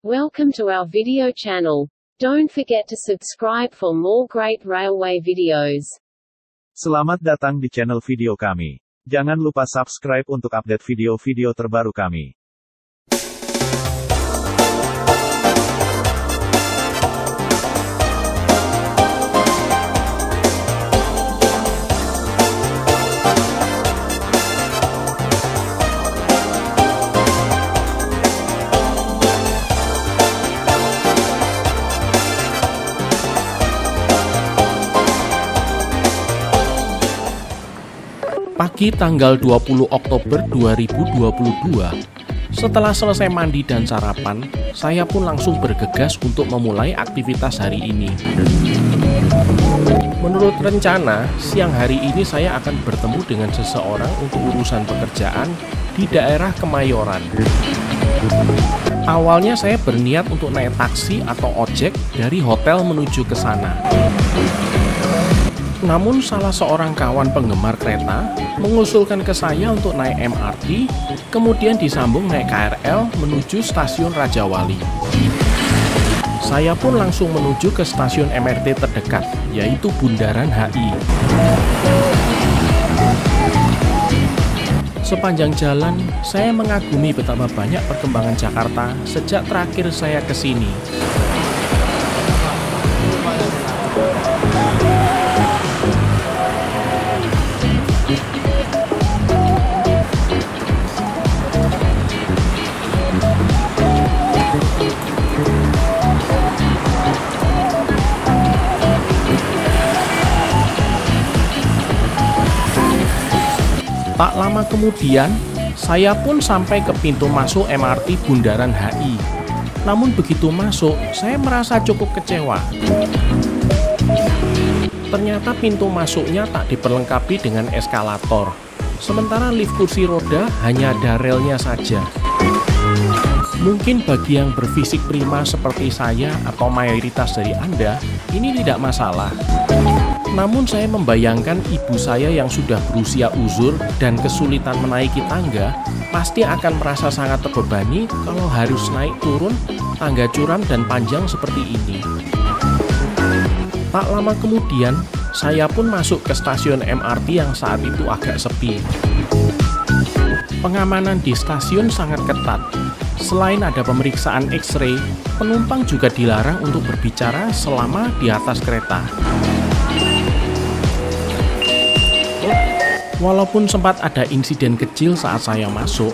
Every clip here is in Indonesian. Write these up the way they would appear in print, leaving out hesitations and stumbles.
Welcome to our video channel. Don't forget to subscribe for more great railway videos. Selamat datang di channel video kami. Jangan lupa subscribe untuk update video-video terbaru kami. Pagi tanggal 20 Oktober 2022, setelah selesai mandi dan sarapan, saya pun langsung bergegas untuk memulai aktivitas hari ini. Menurut rencana, siang hari ini saya akan bertemu dengan seseorang untuk urusan pekerjaan di daerah Kemayoran. Awalnya saya berniat untuk naik taksi atau ojek dari hotel menuju ke sana. Namun salah seorang kawan penggemar kereta mengusulkan ke saya untuk naik MRT, kemudian disambung naik KRL menuju stasiun Rajawali. Saya pun langsung menuju ke stasiun MRT terdekat, yaitu Bundaran HI. Sepanjang jalan, saya mengagumi betapa banyak perkembangan Jakarta sejak terakhir saya ke sini. Tak lama kemudian, saya pun sampai ke pintu masuk MRT Bundaran HI. Namun begitu masuk, saya merasa cukup kecewa. Ternyata pintu masuknya tak diperlengkapi dengan eskalator. Sementara lift kursi roda hanya ada relnya saja. Mungkin bagi yang berfisik prima seperti saya atau mayoritas dari Anda, ini tidak masalah. Namun saya membayangkan ibu saya yang sudah berusia uzur dan kesulitan menaiki tangga pasti akan merasa sangat terbebani kalau harus naik turun tangga curam dan panjang seperti ini. Tak lama kemudian, saya pun masuk ke stasiun MRT yang saat itu agak sepi. Pengamanan di stasiun sangat ketat. Selain ada pemeriksaan X-ray, penumpang juga dilarang untuk berbicara selama di atas kereta. Walaupun sempat ada insiden kecil saat saya masuk,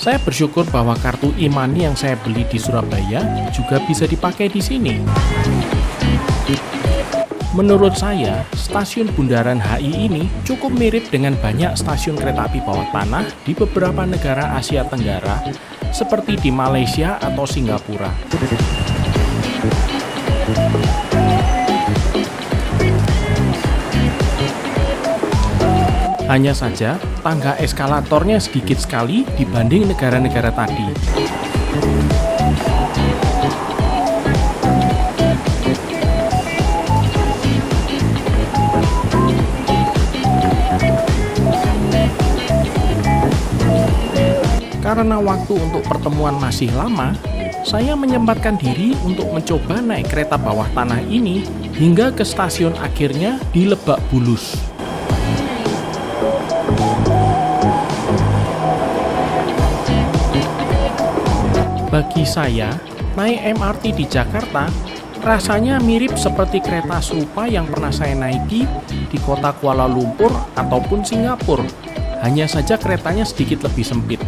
saya bersyukur bahwa kartu e-money yang saya beli di Surabaya juga bisa dipakai di sini. Menurut saya, stasiun Bundaran HI ini cukup mirip dengan banyak stasiun kereta api bawah tanah di beberapa negara Asia Tenggara, seperti di Malaysia atau Singapura. Hanya saja, tangga eskalatornya sedikit sekali dibanding negara-negara tadi. Karena waktu untuk pertemuan masih lama, saya menyempatkan diri untuk mencoba naik kereta bawah tanah ini hingga ke stasiun akhirnya di Lebak Bulus. Bagi saya, naik MRT di Jakarta rasanya mirip seperti kereta serupa yang pernah saya naiki di kota Kuala Lumpur ataupun Singapura. Hanya saja keretanya sedikit lebih sempit.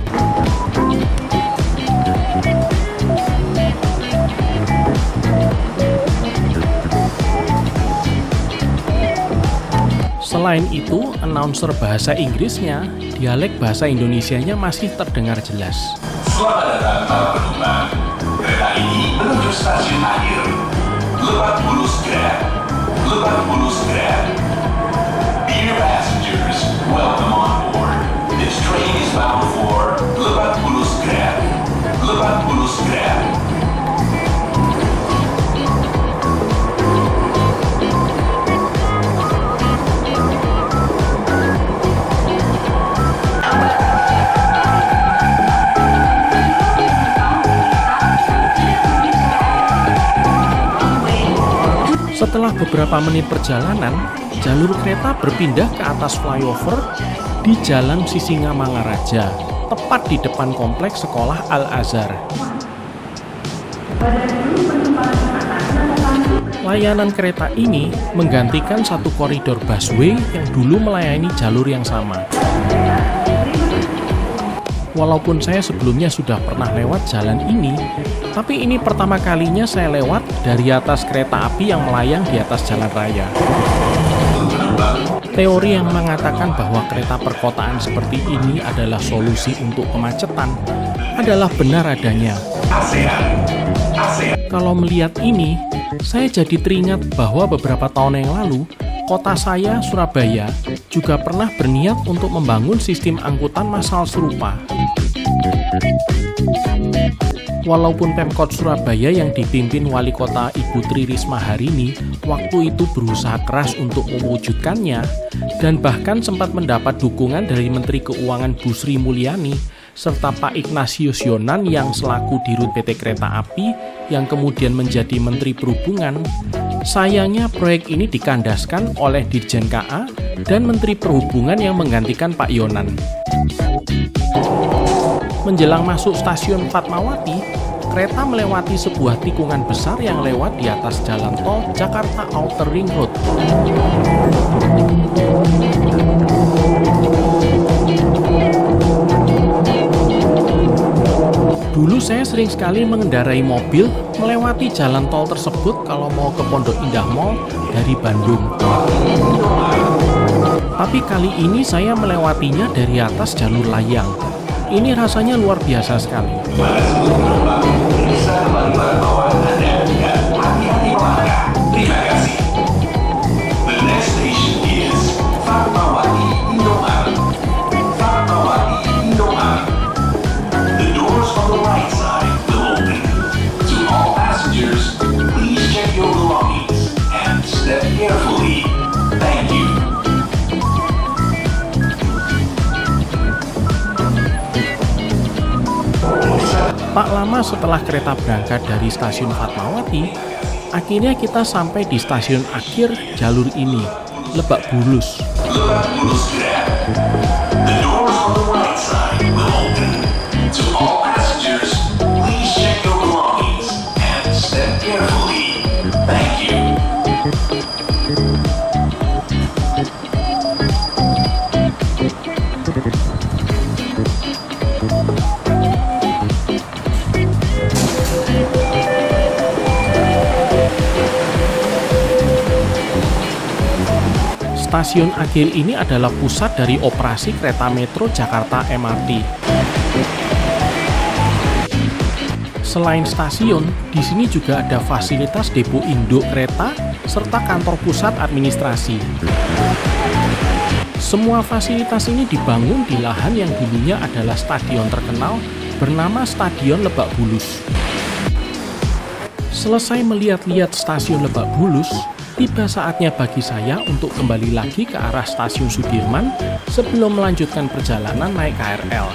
Selain itu, announcer bahasa Inggrisnya, dialek bahasa Indonesianya masih terdengar jelas. Selamat datang para penumpang. Kereta ini menuju stasiun akhir Lebak Bulus Grab. Lebak Bulus Grab. Dear passengers, welcome on board. This train is bound for Lebak Bulus Grab. Lebak Bulus Grab. Setelah beberapa menit perjalanan, jalur kereta berpindah ke atas flyover di Jalan Sisingamangaraja, tepat di depan kompleks sekolah Al-Azhar. Layanan kereta ini menggantikan satu koridor busway yang dulu melayani jalur yang sama. Walaupun saya sebelumnya sudah pernah lewat jalan ini, tapi ini pertama kalinya saya lewat dari atas kereta api yang melayang di atas jalan raya. Teori yang mengatakan bahwa kereta perkotaan seperti ini adalah solusi untuk kemacetan adalah benar adanya. Kalau melihat ini, saya jadi teringat bahwa beberapa tahun yang lalu, kota saya, Surabaya, juga pernah berniat untuk membangun sistem angkutan massal serupa. Walaupun Pemkot Surabaya yang dipimpin Wali Kota Ibu Tri Risma hari ini waktu itu berusaha keras untuk mewujudkannya dan bahkan sempat mendapat dukungan dari Menteri Keuangan Bu Sri Mulyani serta Pak Ignatius Yonan yang selaku Dirut PT Kereta Api yang kemudian menjadi Menteri Perhubungan, sayangnya proyek ini dikandaskan oleh Dirjen KA dan Menteri Perhubungan yang menggantikan Pak Yonan. Menjelang masuk stasiun Fatmawati, kereta melewati sebuah tikungan besar yang lewat di atas jalan tol Jakarta Outer Ring Road. Dulu saya sering sekali mengendarai mobil melewati jalan tol tersebut kalau mau ke Pondok Indah Mall dari Bandung. Tapi kali ini saya melewatinya dari atas jalur layang. Ini rasanya luar biasa sekali. Terima kasih. The next station is Fatmawati, Indomaret. Fatmawati, Indomaret. The doors on the right side will open. To all passengers, please check your belongings and step carefully. Thank you. Tak lama setelah kereta berangkat dari stasiun Fatmawati, akhirnya kita sampai di stasiun akhir jalur ini, Lebak Bulus. Lebak Bulus Grab. The doors on the right side will open. To all passengers, please check your belongings and step carefully. Thank you. Stasiun akhir ini adalah pusat dari operasi kereta metro Jakarta MRT. Selain stasiun, di sini juga ada fasilitas depo induk kereta serta kantor pusat administrasi. Semua fasilitas ini dibangun di lahan yang dulunya adalah stadion terkenal bernama Stadion Lebak Bulus. Selesai melihat-lihat stasiun Lebak Bulus, tiba saatnya bagi saya untuk kembali lagi ke arah stasiun Sudirman sebelum melanjutkan perjalanan naik KRL.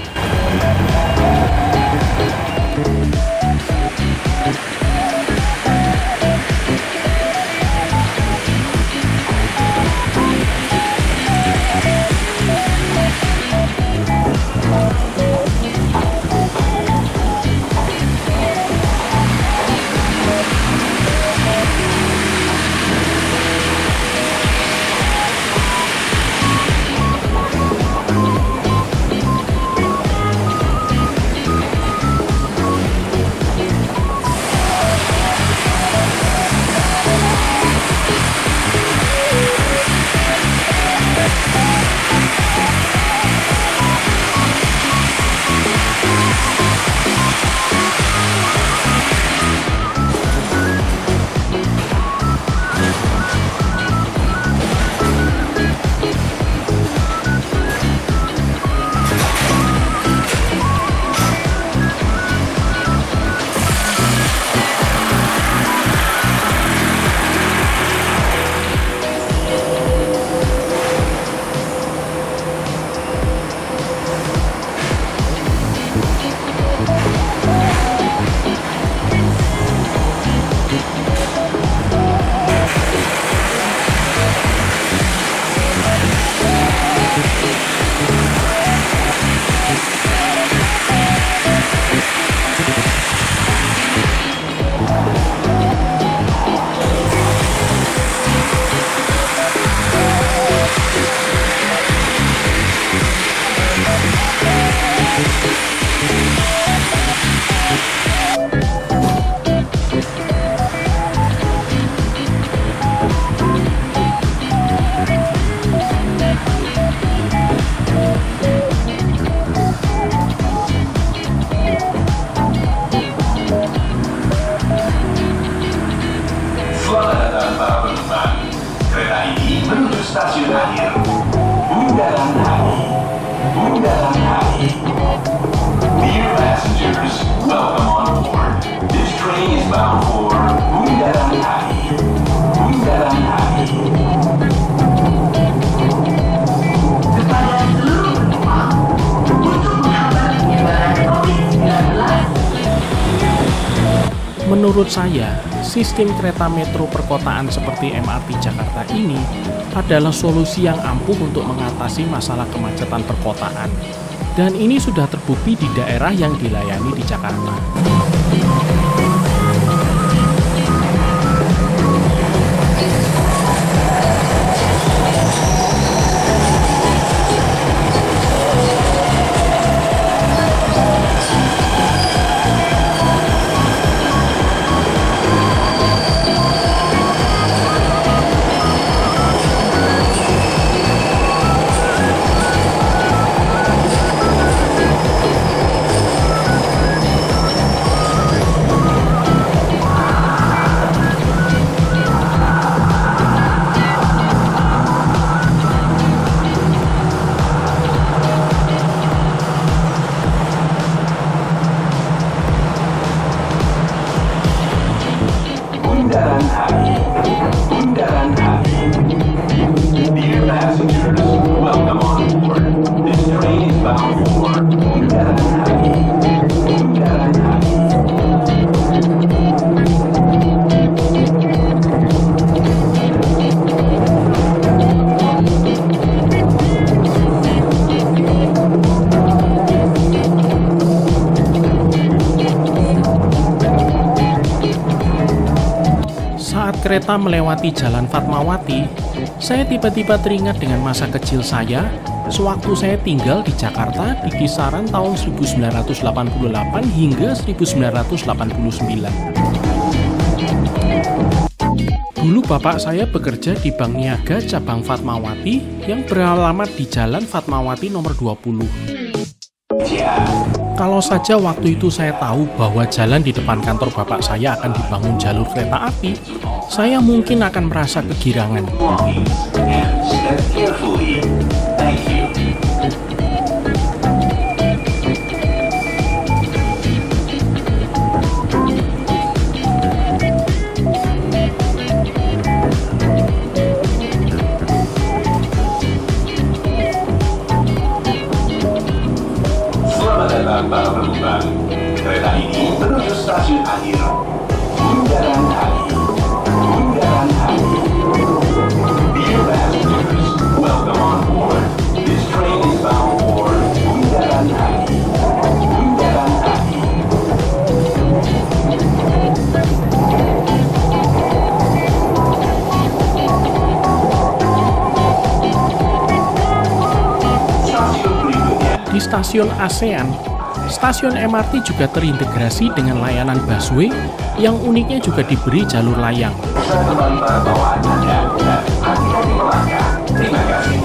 passengers, welcome on board. This train is bound for Bundaran HI. Bundaran HI. Kepada seluruh penumpang, untuk menghambat penyebaran COVID-19. Menurut saya, sistem kereta metro perkotaan seperti MRT Jakarta ini adalah solusi yang ampuh untuk mengatasi masalah kemacetan perkotaan. Dan ini sudah terbukti di daerah yang dilayani di Jakarta. Bundaran HI. Bundaran HI. Dear passengers, welcome on board. This train is bound for Bundaran HI. Bundaran HI. Saat kereta melewati Jalan Fatmawati, saya tiba-tiba teringat dengan masa kecil saya sewaktu saya tinggal di Jakarta di kisaran tahun 1988 hingga 1989. Dulu bapak saya bekerja di Bank Niaga Cabang Fatmawati yang beralamat di Jalan Fatmawati nomor 20. Kalau saja waktu itu saya tahu bahwa jalan di depan kantor bapak saya akan dibangun jalur kereta api, saya mungkin akan merasa kegirangan. Belongings and step carefully. Thank you. Selamat datang para penumpang. Kereta ini menuju stasiun akhir. Bundaran HI. Bundaran HI. Dear passengers, welcome on board. This train is bound for Bundaran HI. Bundaran HI. Stasiun berikutnya. Di stasiun ASEAN, stasiun MRT juga terintegrasi dengan layanan busway yang uniknya juga diberi jalur layang. Saya kembali pada bawaan Anda dan hati-hati melangkah. Terima kasih.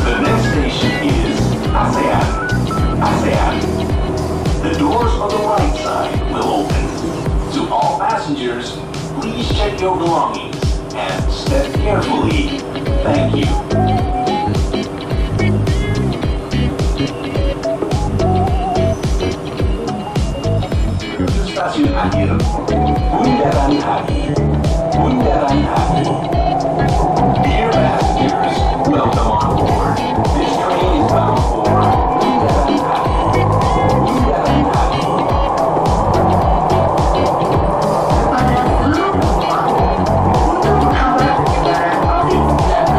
The next station is ASEAN. ASEAN. The doors on the right side will open. To all passengers, please check your belongings and step carefully. Thank you. Menuju stasiun akhir. Bundaran HI. Bundaran HI. Dear passengers, welcome on board. This train is bound for Bundaran HI. Bundaran HI. Kepada seluruh penumpang, untuk menghambat penyebaran COVID-19,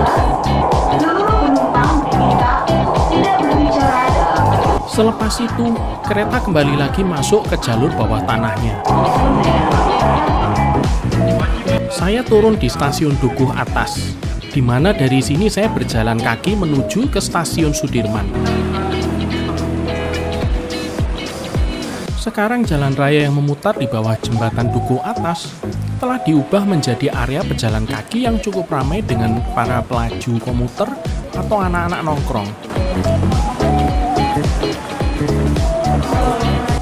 seluruh penumpang diminta untuk tidak berbicara dalam Selepas itu, kereta kembali lagi masuk ke jalur bawah tanahnya. Saya turun di stasiun Dukuh Atas, di mana dari sini saya berjalan kaki menuju ke stasiun Sudirman. Sekarang jalan raya yang memutar di bawah jembatan Dukuh Atas telah diubah menjadi area pejalan kaki yang cukup ramai dengan para pelaju komuter atau anak-anak nongkrong.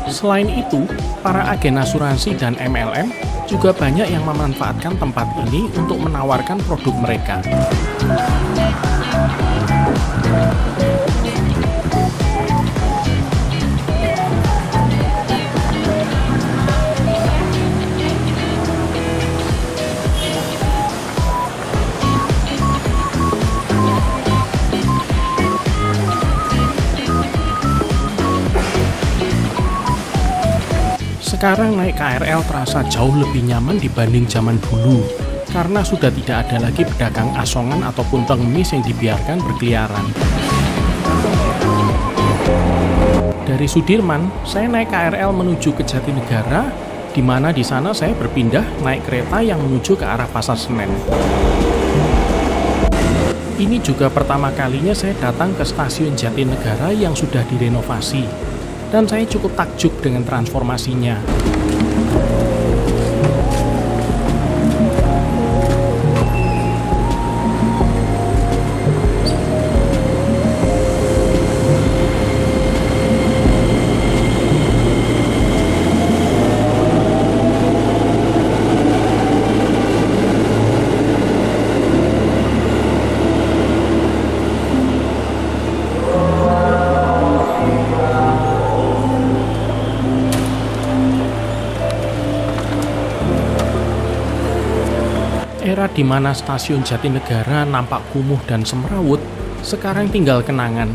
Selain itu, para agen asuransi dan MLM juga banyak yang memanfaatkan tempat ini untuk menawarkan produk mereka. Sekarang naik KRL terasa jauh lebih nyaman dibanding zaman dulu, karena sudah tidak ada lagi pedagang asongan ataupun pengemis yang dibiarkan berkeliaran. Dari Sudirman, saya naik KRL menuju ke Jatinegara, di mana di sana saya berpindah naik kereta yang menuju ke arah Pasar Senen. Ini juga pertama kalinya saya datang ke stasiun Jatinegara yang sudah direnovasi, dan saya cukup takjub dengan transformasinya. Era di mana stasiun Jatinegara nampak kumuh dan semrawut, sekarang tinggal kenangan.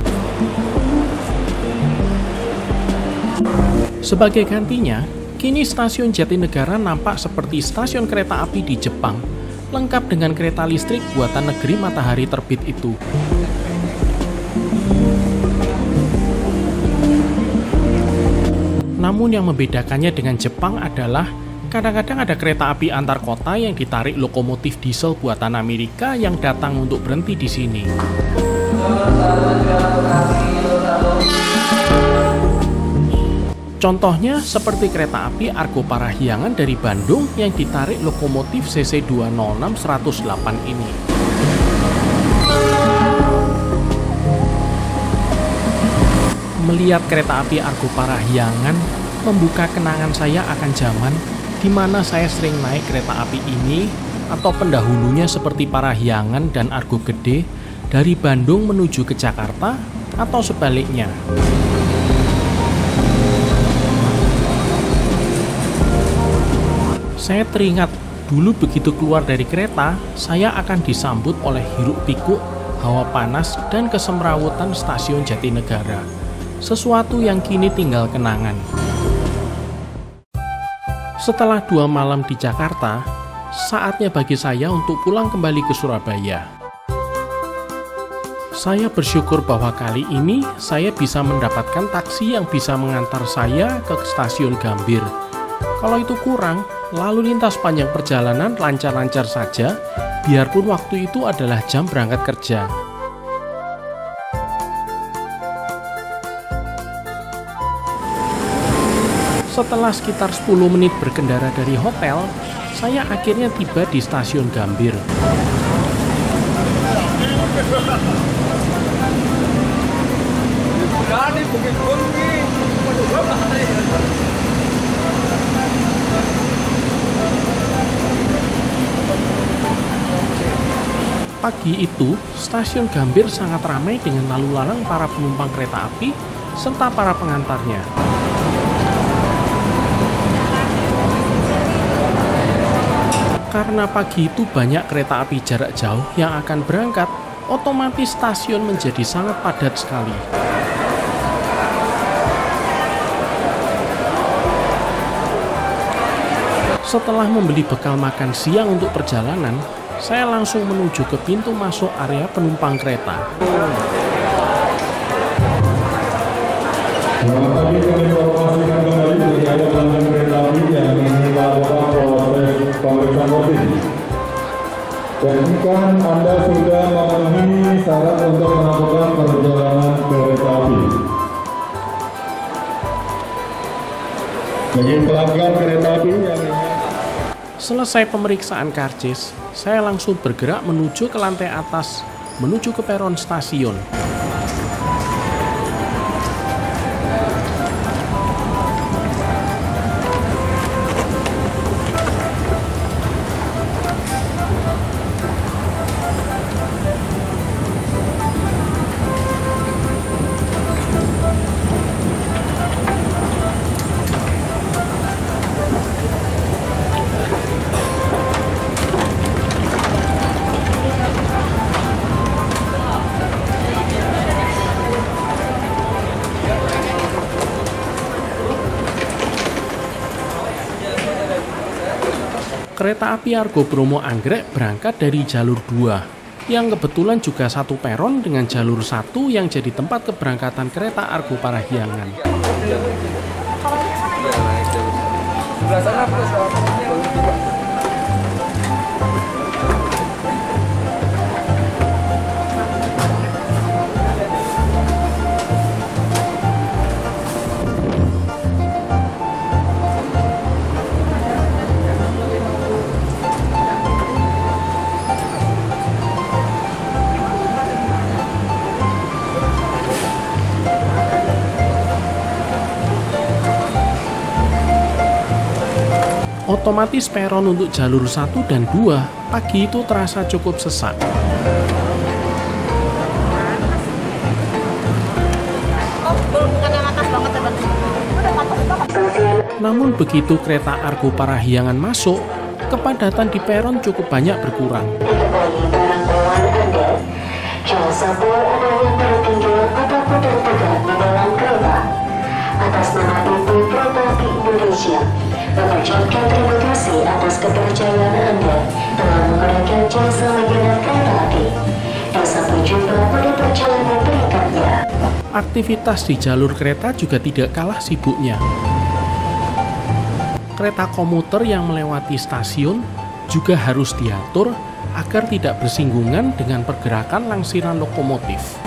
Sebagai gantinya, kini stasiun Jatinegara nampak seperti stasiun kereta api di Jepang, lengkap dengan kereta listrik buatan negeri matahari terbit itu. Namun yang membedakannya dengan Jepang adalah kadang-kadang ada kereta api antar kota yang ditarik lokomotif diesel buatan Amerika yang datang untuk berhenti di sini. Contohnya seperti kereta api Argo Parahyangan dari Bandung yang ditarik lokomotif CC 206-108 ini. Melihat kereta api Argo Parahyangan membuka kenangan saya akan zaman di mana saya sering naik kereta api ini atau pendahulunya seperti Parahyangan dan Argo Gede dari Bandung menuju ke Jakarta atau sebaliknya. Saya teringat dulu begitu keluar dari kereta, saya akan disambut oleh hiruk-pikuk, hawa panas, dan kesemrawutan stasiun Jatinegara. Sesuatu yang kini tinggal kenangan. Setelah 2 malam di Jakarta, saatnya bagi saya untuk pulang kembali ke Surabaya. Saya bersyukur bahwa kali ini saya bisa mendapatkan taksi yang bisa mengantar saya ke stasiun Gambir. Kalau itu kurang, lalu lintas panjang perjalanan lancar-lancar saja, biarpun waktu itu adalah jam berangkat kerja. Setelah sekitar 10 menit berkendara dari hotel, saya akhirnya tiba di stasiun Gambir. Pagi itu, stasiun Gambir sangat ramai dengan lalu lalang para penumpang kereta api serta para pengantarnya. Karena pagi itu banyak kereta api jarak jauh yang akan berangkat, otomatis stasiun menjadi sangat padat sekali. Setelah membeli bekal makan siang untuk perjalanan, saya langsung menuju ke pintu masuk area penumpang kereta. Pastikan Anda sudah memenuhi syarat untuk melakukan perjalanan kereta api. Bagi pelanggan kereta api yang Selesai pemeriksaan karcis, saya langsung bergerak menuju ke lantai atas, menuju ke peron stasiun. Kereta api Argo Bromo Anggrek berangkat dari jalur 2, yang kebetulan juga satu peron dengan jalur 1 yang jadi tempat keberangkatan kereta Argo Parahyangan. Otomatis peron untuk jalur 1 dan 2 pagi itu terasa cukup sesak. Namun begitu kereta Argo Parahyangan masuk, kepadatan di peron cukup banyak berkurang. Bagi para pengeluar Anda, jangan sampai ada yang tertinggal ataupun tertegak di dalam kereta. Atas nama PT Kereta Api Indonesia, mengucapkan terima kasih atas kepercayaan Anda telah menggunakan jasa layanan kereta api. Dan sampai jumpa pada perjalanan berikutnya. Aktivitas di jalur kereta juga tidak kalah sibuknya. Kereta komuter yang melewati stasiun juga harus diatur agar tidak bersinggungan dengan pergerakan langsiran lokomotif.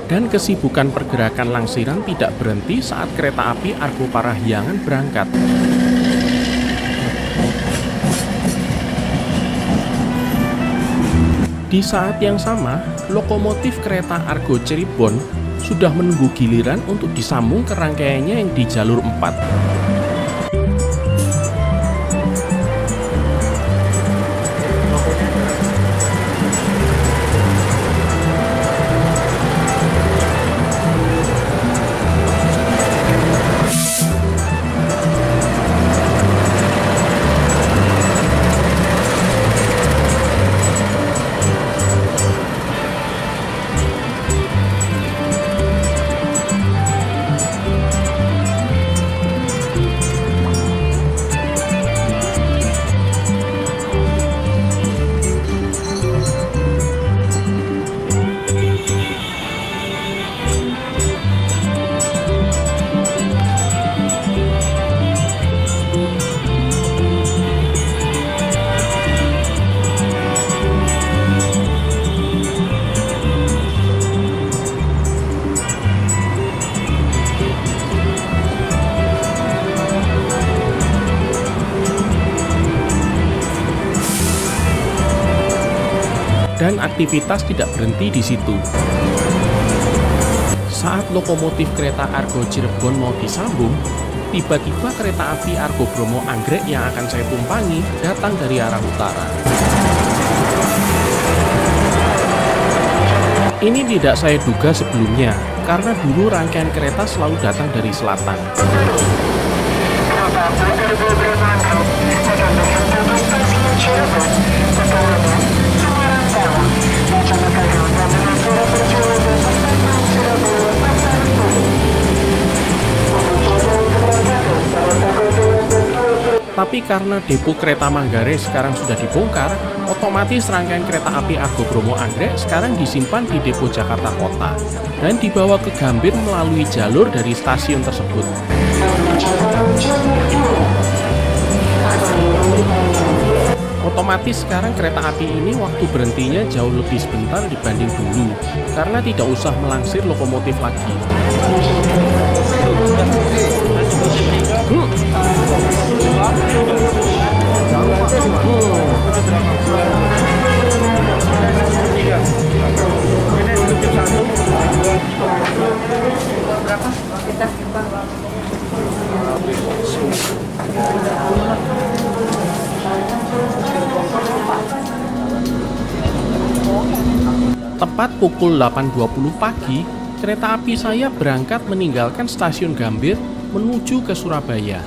Dan kesibukan pergerakan Langsiran tidak berhenti saat kereta api Argo Parahyangan berangkat. Di saat yang sama, lokomotif kereta Argo Cirebon sudah menunggu giliran untuk disambung ke rangkaiannya yang di jalur 4. Dan aktivitas tidak berhenti di situ. Saat lokomotif kereta Argo Cirebon mau disambung, tiba-tiba kereta api Argo Bromo Anggrek yang akan saya tumpangi datang dari arah utara. Ini tidak saya duga sebelumnya, karena dulu rangkaian kereta selalu datang dari selatan. Tapi karena depo kereta Manggarai sekarang sudah dibongkar, otomatis rangkaian kereta api Argo Bromo Anggrek sekarang disimpan di depo Jakarta Kota dan dibawa ke Gambir melalui jalur dari stasiun tersebut. Otomatis sekarang kereta api ini waktu berhentinya jauh lebih sebentar dibanding dulu, karena tidak usah melangsir lokomotif lagi. Tepat pukul 8.20 pagi, kereta api saya berangkat meninggalkan stasiun Gambir menuju ke Surabaya.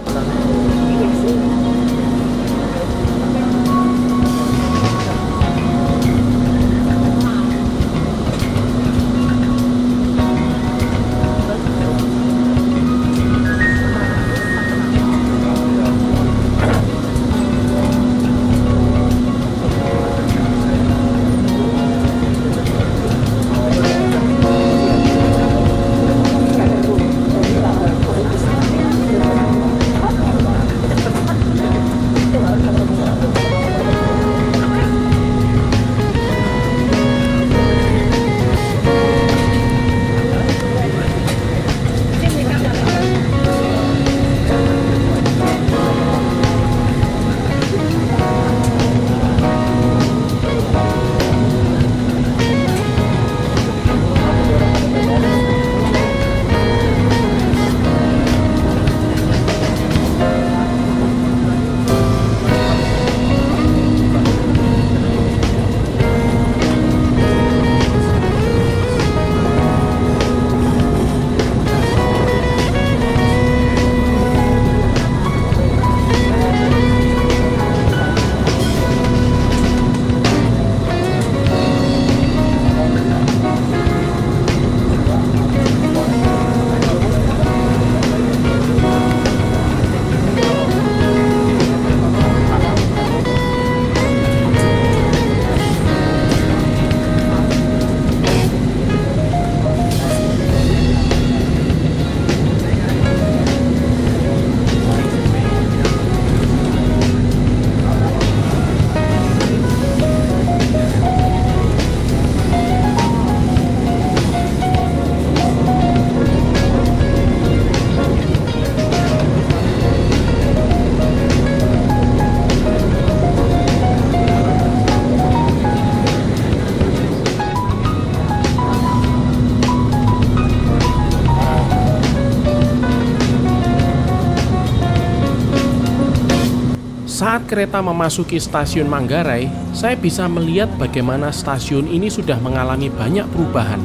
Saat kereta memasuki stasiun Manggarai, saya bisa melihat bagaimana stasiun ini sudah mengalami banyak perubahan.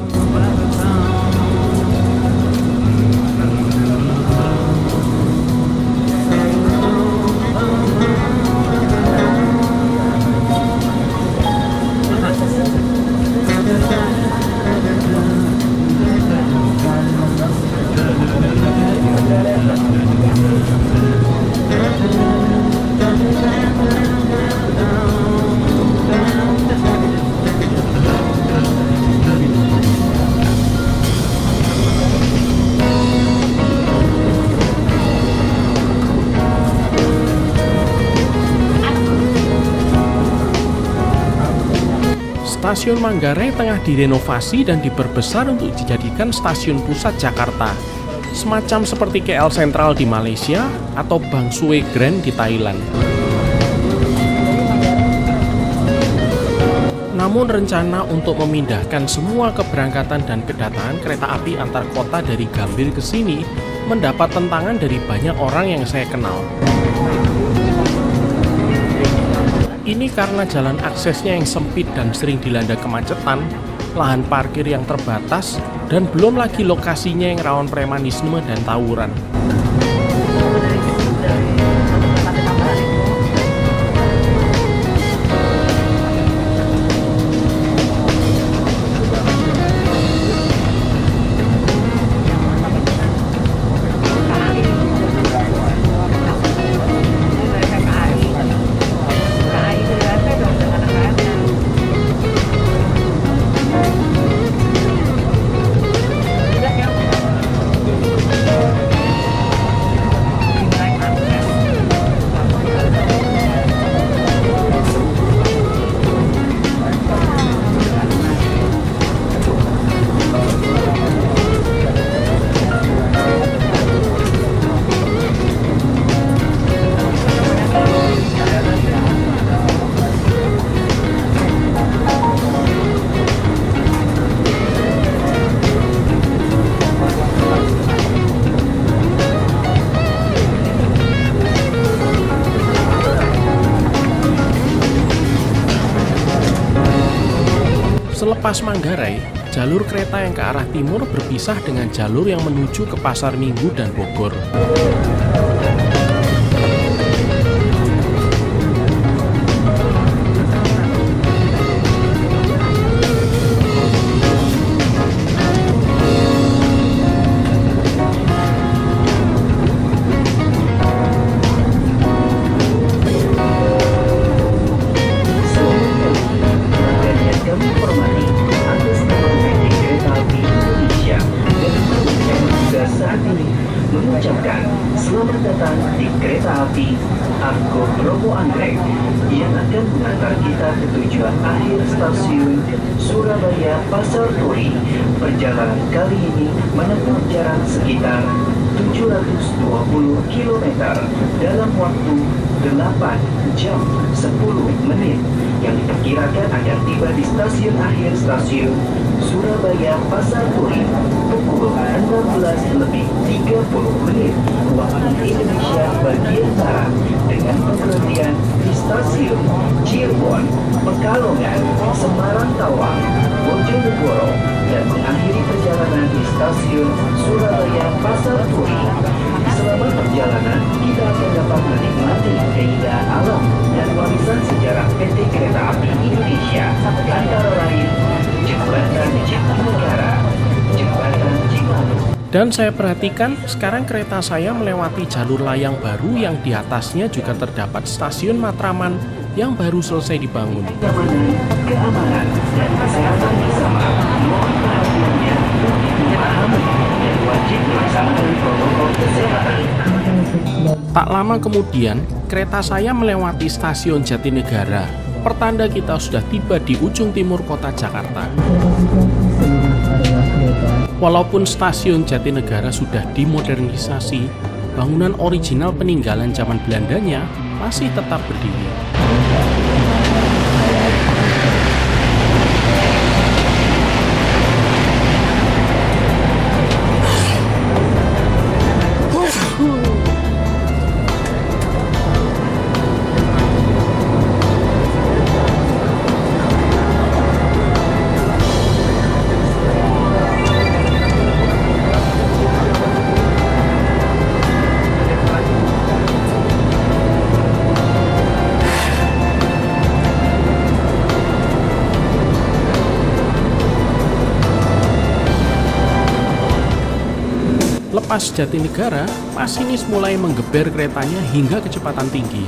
Stasiun Manggarai tengah direnovasi dan diperbesar untuk dijadikan stasiun pusat Jakarta, semacam seperti KL Sentral di Malaysia atau Bang Sue Grand di Thailand. Namun rencana untuk memindahkan semua keberangkatan dan kedatangan kereta api antar kota dari Gambir ke sini mendapat tentangan dari banyak orang yang saya kenal. Ini karena jalan aksesnya yang sempit dan sering dilanda kemacetan, lahan parkir yang terbatas, dan belum lagi lokasinya yang rawan premanisme dan tawuran. Selepas Manggarai, jalur kereta yang ke arah timur berpisah dengan jalur yang menuju ke Pasar Minggu dan Bogor. Selamat datang di kereta api Argo Bromo Anggrek yang akan mengantar kita ke tujuan akhir stasiun Surabaya Pasar Turi. Perjalanan kali ini menempuh jarak sekitar 720 km dalam waktu 8 jam 10 menit yang diperkirakan akan tiba di stasiun akhir stasiun Surabaya Pasar Turi pukul 16:30 waktu Indonesia bagian Barat dengan penghentian di stasiun Cirebon, Pekalongan, Semarang Tawang, Bojonegoro dan mengakhiri perjalanan di stasiun Surabaya Pasar Turi. Selama perjalanan, kita akan dapat menikmati keindahan alam dan warisan sejarah PT Kereta Api Indonesia, antara lain Jembatan Jatinegara, Jembatan Cimanuk. Dan saya perhatikan sekarang kereta saya melewati jalur layang baru yang di atasnya juga terdapat stasiun Matraman yang baru selesai dibangun. Keamanan dan kesehatan bersama, mohon perhatiannya untuk dipahami dan wajib melaksanakan protokol kesehatan. Tak lama kemudian, kereta saya melewati stasiun Jatinegara, pertanda kita sudah tiba di ujung timur kota Jakarta. Walaupun stasiun Jatinegara sudah dimodernisasi, bangunan original peninggalan zaman Belandanya masih tetap berdiri. Lepas Jatinegara, masinis mulai menggeber keretanya hingga kecepatan tinggi.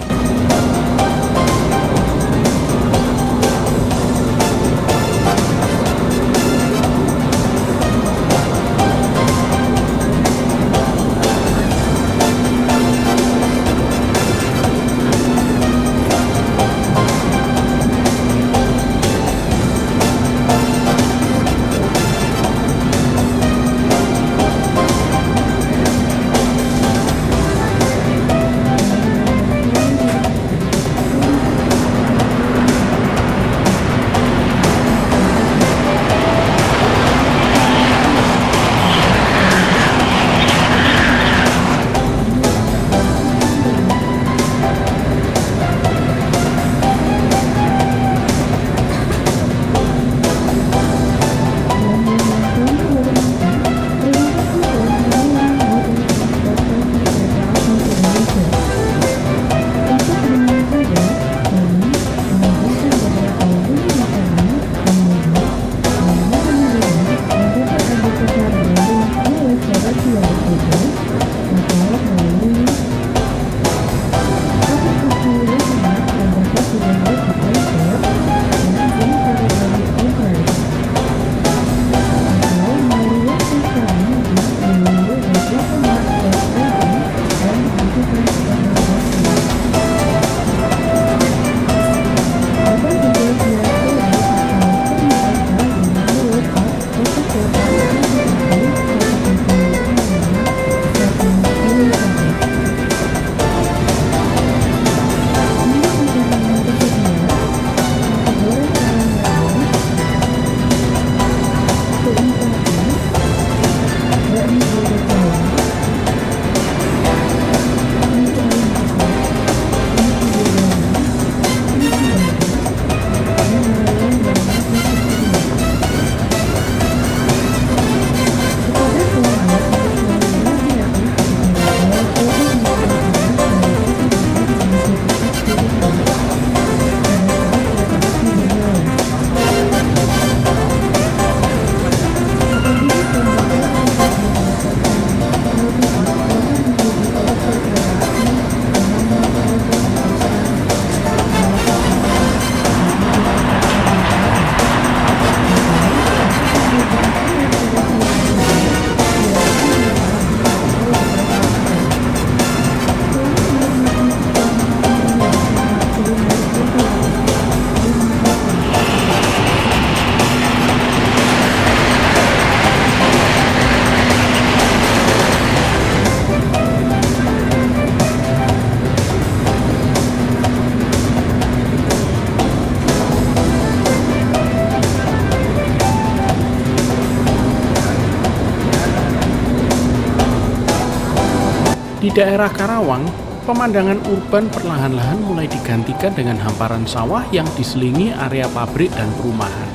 Di daerah Karawang, pemandangan urban perlahan-lahan mulai digantikan dengan hamparan sawah yang diselingi area pabrik dan perumahan.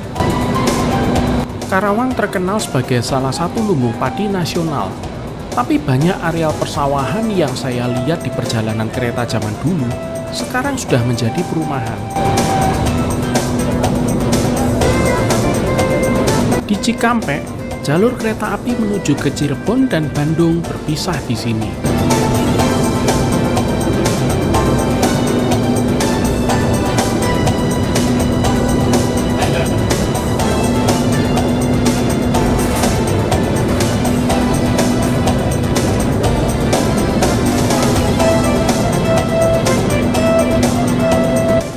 Karawang terkenal sebagai salah satu lumbung padi nasional, tapi banyak areal persawahan yang saya lihat di perjalanan kereta zaman dulu sekarang sudah menjadi perumahan. Di Cikampek, jalur kereta api menuju ke Cirebon dan Bandung berpisah di sini.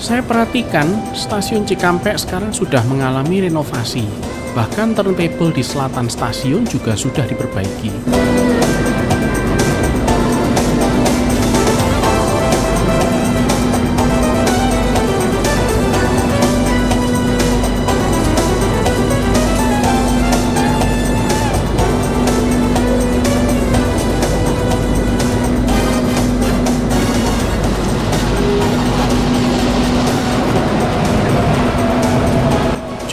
Saya perhatikan, stasiun Cikampek sekarang sudah mengalami renovasi. Bahkan turntable di selatan stasiun juga sudah diperbaiki.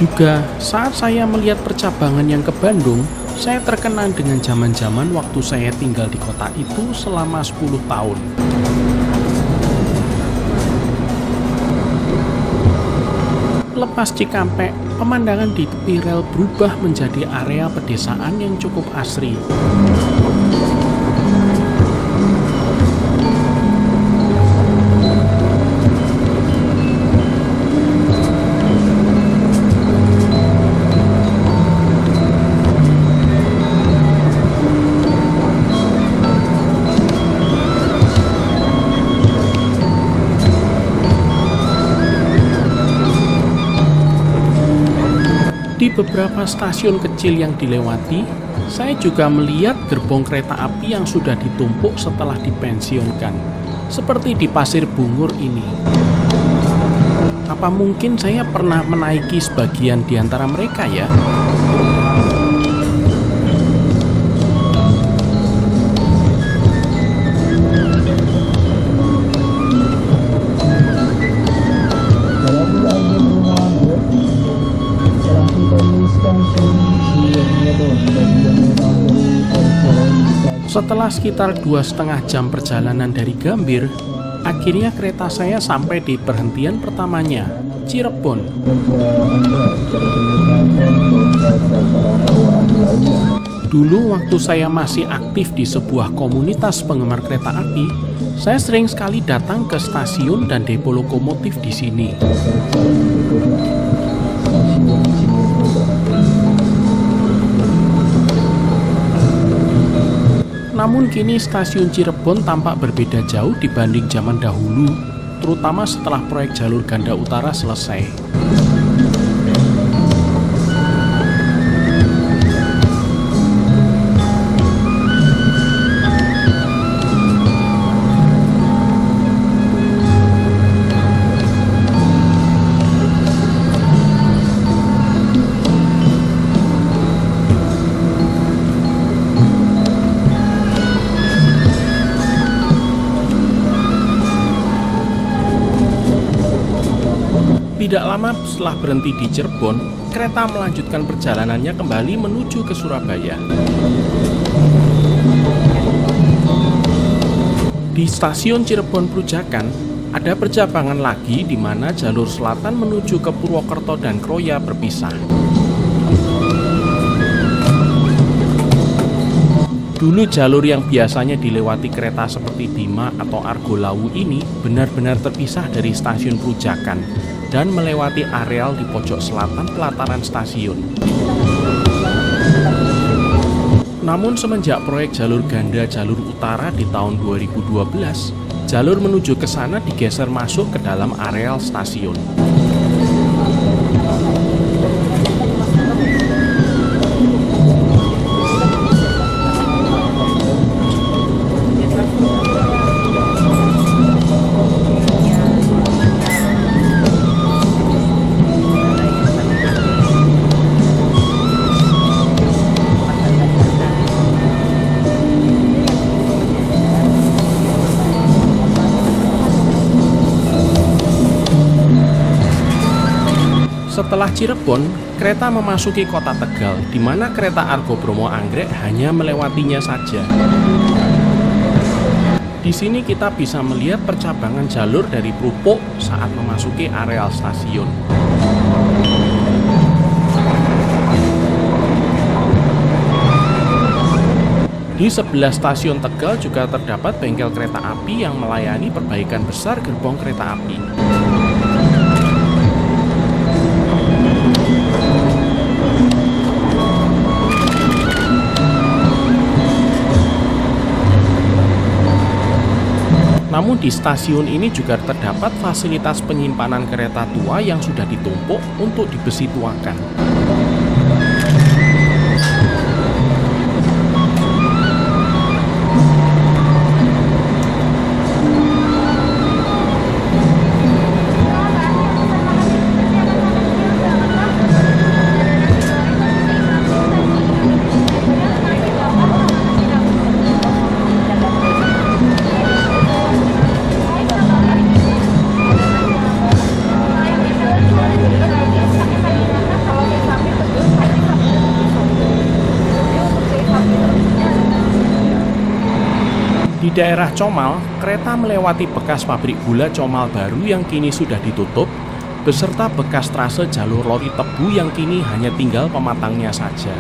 Juga, saat saya melihat percabangan yang ke Bandung, saya terkenang dengan zaman-zaman waktu saya tinggal di kota itu selama 10 tahun. Lepas Cikampek, pemandangan di tepi rel berubah menjadi area pedesaan yang cukup asri. Di beberapa stasiun kecil yang dilewati, saya juga melihat gerbong kereta api yang sudah ditumpuk setelah dipensiunkan, seperti di Pasir Bungur ini. Apa mungkin saya pernah menaiki sebagian di antara mereka ya? Setelah sekitar 2,5 jam perjalanan dari Gambir, akhirnya kereta saya sampai di perhentian pertamanya, Cirebon. Dulu waktu saya masih aktif di sebuah komunitas penggemar kereta api, saya sering sekali datang ke stasiun dan depo lokomotif di sini. Namun kini stasiun Cirebon tampak berbeda jauh dibanding zaman dahulu, terutama setelah proyek jalur ganda utara selesai. Tidak lama setelah berhenti di Cirebon, kereta melanjutkan perjalanannya kembali menuju ke Surabaya. Di stasiun Cirebon Prujakan, ada percabangan lagi di mana jalur selatan menuju ke Purwokerto dan Kroya berpisah. Dulu jalur yang biasanya dilewati kereta seperti Bima atau Argolawu ini benar-benar terpisah dari stasiun Prujakan dan melewati areal di pojok selatan pelataran stasiun. Namun semenjak proyek jalur ganda jalur utara di tahun 2012, jalur menuju ke sana digeser masuk ke dalam areal stasiun. Setelah Cirebon, kereta memasuki kota Tegal, di mana kereta Argo Bromo Anggrek hanya melewatinya saja. Di sini kita bisa melihat percabangan jalur dari Prupuk saat memasuki areal stasiun. Di sebelah stasiun Tegal juga terdapat bengkel kereta api yang melayani perbaikan besar gerbong kereta api. Namun di stasiun ini juga terdapat fasilitas penyimpanan kereta tua yang sudah ditumpuk untuk dibesi tuakan. Di daerah Comal, kereta melewati bekas pabrik gula Comal baru yang kini sudah ditutup beserta bekas trase jalur lori tebu yang kini hanya tinggal pematangnya saja.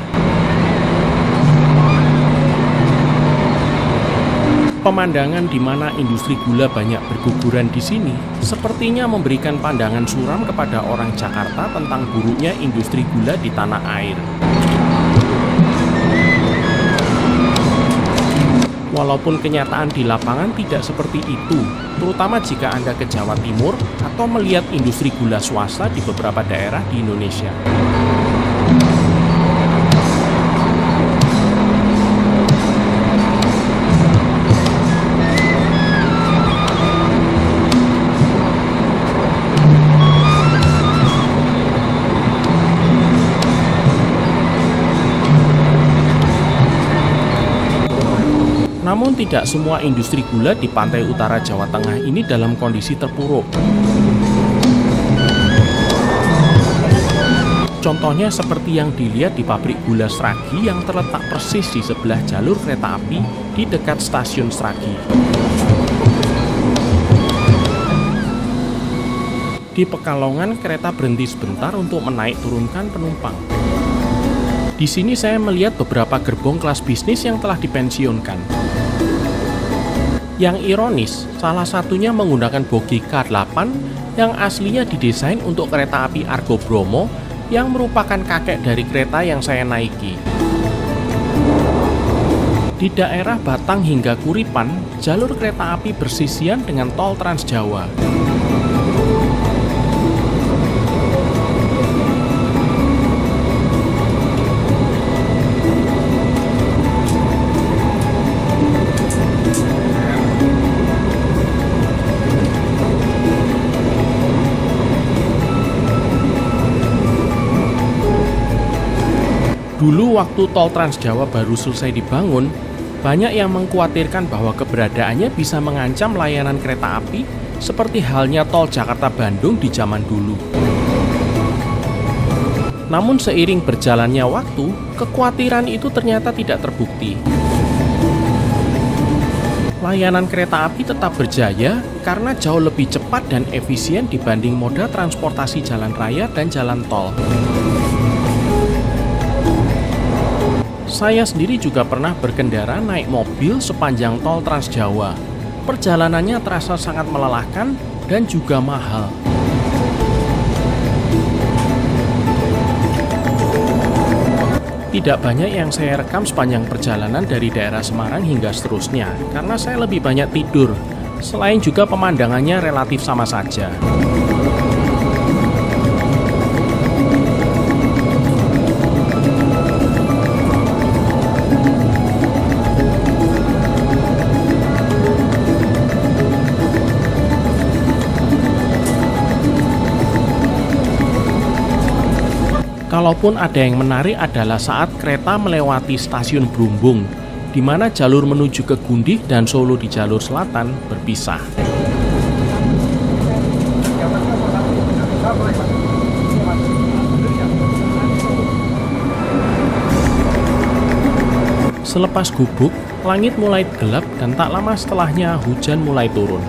Pemandangan di mana industri gula banyak berguguran di sini sepertinya memberikan pandangan suram kepada orang Jakarta tentang buruknya industri gula di tanah air. Walaupun kenyataan di lapangan tidak seperti itu, terutama jika Anda ke Jawa Timur atau melihat industri gula swasta di beberapa daerah di Indonesia. Namun tidak semua industri gula di pantai utara Jawa Tengah ini dalam kondisi terpuruk. Contohnya seperti yang dilihat di pabrik gula Sragi yang terletak persis di sebelah jalur kereta api di dekat stasiun Sragi. Di Pekalongan, kereta berhenti sebentar untuk menaik turunkan penumpang. Di sini saya melihat beberapa gerbong kelas bisnis yang telah dipensiunkan. Yang ironis, salah satunya menggunakan bogi K8 yang aslinya didesain untuk kereta api Argo Bromo yang merupakan kakek dari kereta yang saya naiki. Di daerah Batang hingga Kuripan, jalur kereta api bersisian dengan tol Trans Jawa. Dulu waktu tol Trans Jawa baru selesai dibangun, banyak yang mengkhawatirkan bahwa keberadaannya bisa mengancam layanan kereta api seperti halnya tol Jakarta-Bandung di zaman dulu. Namun seiring berjalannya waktu, kekhawatiran itu ternyata tidak terbukti. Layanan kereta api tetap berjaya karena jauh lebih cepat dan efisien dibanding moda transportasi jalan raya dan jalan tol. Saya sendiri juga pernah berkendara naik mobil sepanjang tol Trans Jawa. Perjalanannya terasa sangat melelahkan dan juga mahal. Tidak banyak yang saya rekam sepanjang perjalanan dari daerah Semarang hingga seterusnya, karena saya lebih banyak tidur. Selain juga pemandangannya relatif sama saja. Kalaupun ada yang menarik adalah saat kereta melewati stasiun Brumbung, di mana jalur menuju ke Gundih dan Solo di jalur selatan berpisah. Selepas gubuk, langit mulai gelap dan tak lama setelahnya hujan mulai turun.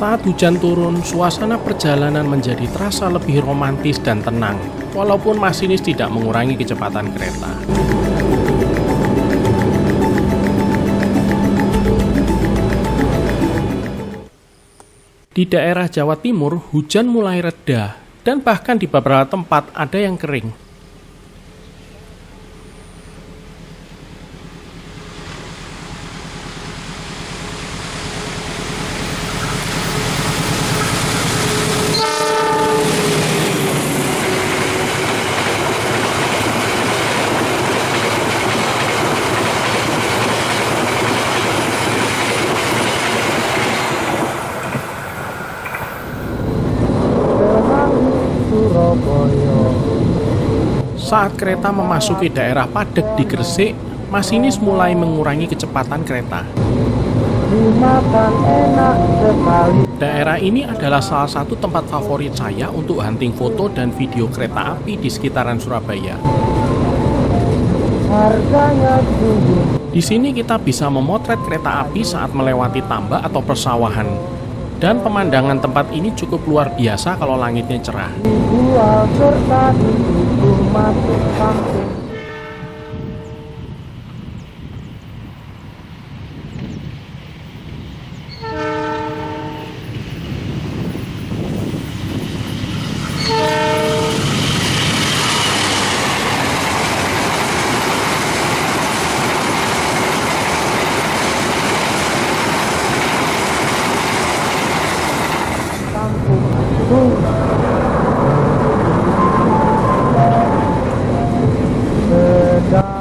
Saat hujan turun, suasana perjalanan menjadi terasa lebih romantis dan tenang, walaupun masinis tidak mengurangi kecepatan kereta. Di daerah Jawa Timur, hujan mulai reda, dan bahkan di beberapa tempat ada yang kering. Saat kereta memasuki daerah Padeg di Gresik, masinis mulai mengurangi kecepatan kereta. dimakan enak sekali. Daerah ini adalah salah satu tempat favorit saya untuk hunting foto dan video kereta api di sekitaran Surabaya. Harganya tinggi. Di sini kita bisa memotret kereta api saat melewati tambak atau persawahan. Dan pemandangan tempat ini cukup luar biasa kalau langitnya cerah. Dijual serta itu masuk kampung.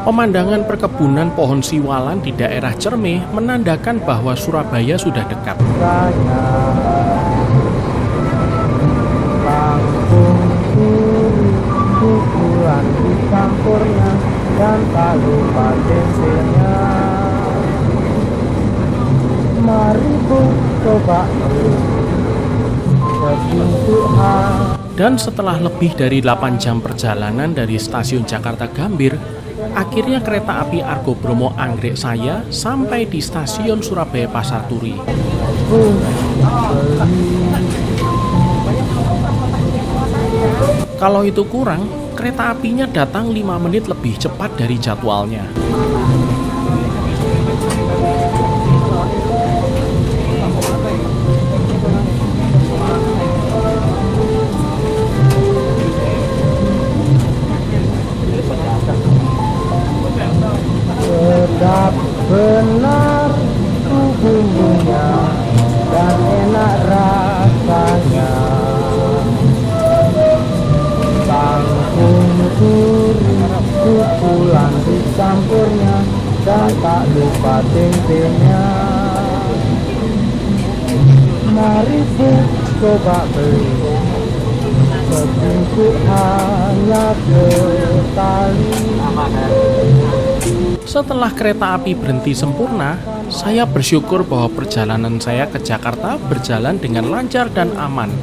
Pemandangan perkebunan pohon siwalan di daerah Cermeh menandakan bahwa Surabaya sudah dekat. Kampung suri, pukulan dicampurnya dan tak lupa tempe-nya. Mari Bu, coba Dan setelah lebih dari 8 jam perjalanan dari stasiun Jakarta Gambir, akhirnya kereta api Argo Bromo Anggrek saya sampai di stasiun Surabaya Pasar Turi. Kalau itu kurang, kereta apinya datang 5 menit lebih cepat dari jadwalnya. Sedap benar bumbunya dan enak rasanya. Kangkung suri, pukulan dicampurnya dan tak lupa tempenya. Mari Bu, coba beli sebungkus hanya sekali. Setelah kereta api berhenti sempurna, saya bersyukur bahwa perjalanan saya ke Jakarta berjalan dengan lancar dan aman.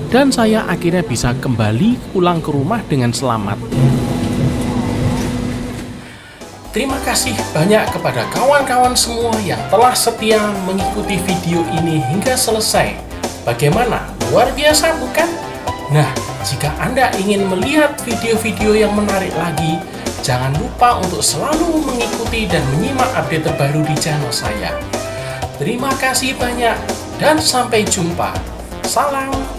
Dan saya akhirnya bisa kembali pulang ke rumah dengan selamat. Terima kasih banyak kepada kawan-kawan semua yang telah setia mengikuti video ini hingga selesai. Bagaimana? Luar biasa bukan? Nah, jika Anda ingin melihat video-video yang menarik lagi, jangan lupa untuk selalu mengikuti dan menyimak update terbaru di channel saya. Terima kasih banyak dan sampai jumpa. Salam.